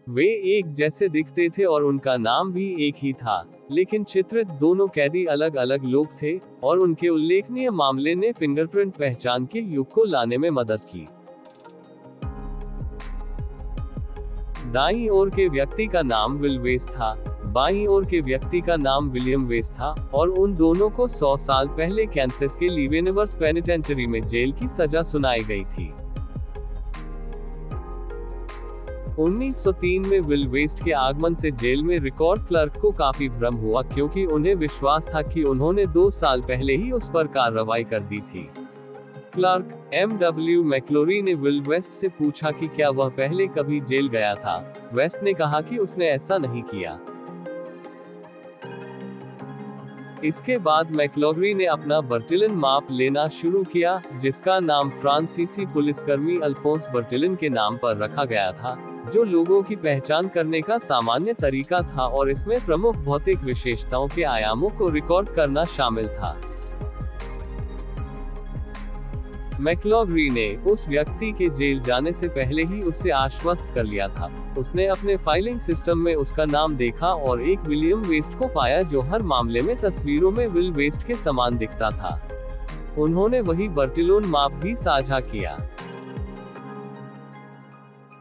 वे एक जैसे दिखते थे और उनका नाम भी एक ही था, लेकिन चित्रित दोनों कैदी अलग अलग लोग थे, और उनके उल्लेखनीय मामले ने फिंगरप्रिंट पहचान के युग को लाने में मदद की। दाईं ओर के व्यक्ति का नाम विल वेस्ट था, बाईं ओर के व्यक्ति का नाम विलियम वेस्ट था, और उन दोनों को 100 साल पहले कैंसस के लीवेनवर्थ पेनिटेंटरी में जेल की सजा सुनाई गई थी। 1903 में विल वेस्ट के आगमन से जेल में रिकॉर्ड क्लर्क को काफी भ्रम हुआ, क्योंकि उन्हें विश्वास था कि उन्होंने 2 साल पहले ही उस पर कार्रवाई कर दी थी। Clerk M.W. मैक्लोरी ने विल वेस्ट से पूछा कि क्या वह पहले कभी जेल गया था। वेस्ट ने कहा कि उसने ऐसा नहीं किया। इसके बाद मैक्लोरी ने अपना बर्टिलन माप लेना शुरू किया, जिसका नाम फ्रांसीसी पुलिसकर्मी अल्फोंस बर्टिलन के नाम पर रखा गया था, जो लोगों की पहचान करने का सामान्य तरीका था, और इसमें प्रमुख भौतिक विशेषताओं के आयामों को रिकॉर्ड करना शामिल था। मैक्लोरी ने उस व्यक्ति के जेल जाने से पहले ही उसे आश्वस्त कर लिया था। उसने अपने फाइलिंग सिस्टम में उसका नाम देखा और एक विलियम वेस्ट को पाया, जो हर मामले में तस्वीरों में विल वेस्ट के समान दिखता था। उन्होंने वही बर्टिलोन माप भी साझा किया।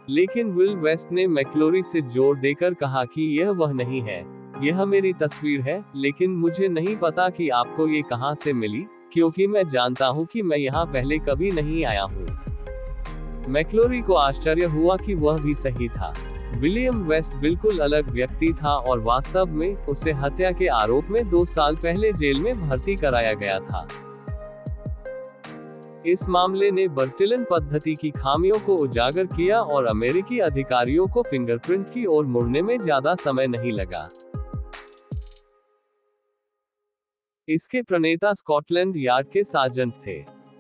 लेकिन विल वेस्ट ने मैक्लोरी से जोर देकर कहा कि यह वह नहीं है, यह मेरी तस्वीर है, लेकिन मुझे नहीं पता कि आपको ये कहां से मिली, क्योंकि मैं जानता हूं कि मैं यहां पहले कभी नहीं आया हूं। मैक्लोरी को आश्चर्य हुआ कि वह भी सही था। विलियम वेस्ट बिल्कुल अलग व्यक्ति था, और वास्तव में उसे हत्या के आरोप में 2 साल पहले जेल में भर्ती कराया गया था। इस मामले ने बर्टिलन पद्धति की खामियों को उजागर किया, और अमेरिकी अधिकारियों को फिंगरप्रिंट की ओर मुड़ने में ज्यादा समय नहीं लगा। इसके प्रणेता स्कॉटलैंड यार्ड के सार्जेंट थे।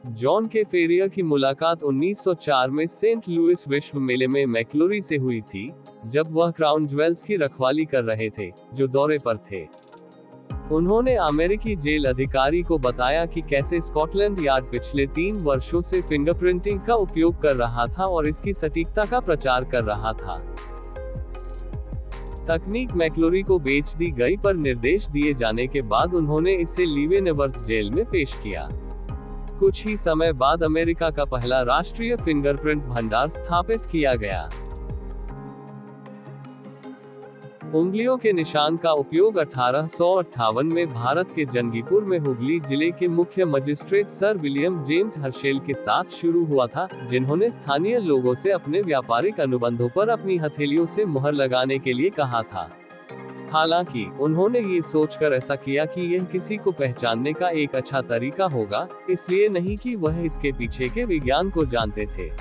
जॉन के फेरियर की मुलाकात 1904 में सेंट लुइस विश्व मेले में मैक्लोरी से हुई थी, जब वह क्राउन ज्वेल्स की रखवाली कर रहे थे, जो दौरे पर थे। उन्होंने अमेरिकी जेल अधिकारी को बताया कि कैसे स्कॉटलैंड यार्ड पिछले 3 वर्षों से फिंगरप्रिंटिंग का उपयोग कर रहा था और इसकी सटीकता का प्रचार कर रहा था। तकनीक मैक्लोरी को बेच दी गई, पर निर्देश दिए जाने के बाद उन्होंने इसे लीवेनवर्थ जेल में पेश किया। कुछ ही समय बाद अमेरिका का पहला राष्ट्रीय फिंगरप्रिंट भंडार स्थापित किया गया। उंगलियों के निशान का उपयोग 1858 में भारत के जंगीपुर में हुगली जिले के मुख्य magistrate sir William James Herschel के साथ शुरू हुआ था, जिन्होंने स्थानीय लोगों से अपने व्यापारिक अनुबंधों पर अपनी हथेलियों से मुहर लगाने के लिए कहा था। हालांकि उन्होंने ये सोचकर ऐसा किया कि यह किसी को पहचानने का एक अच्छा तरीका होगा, इसलिए नहीं कि वह इसके पीछे के विज्ञान को जानते थे।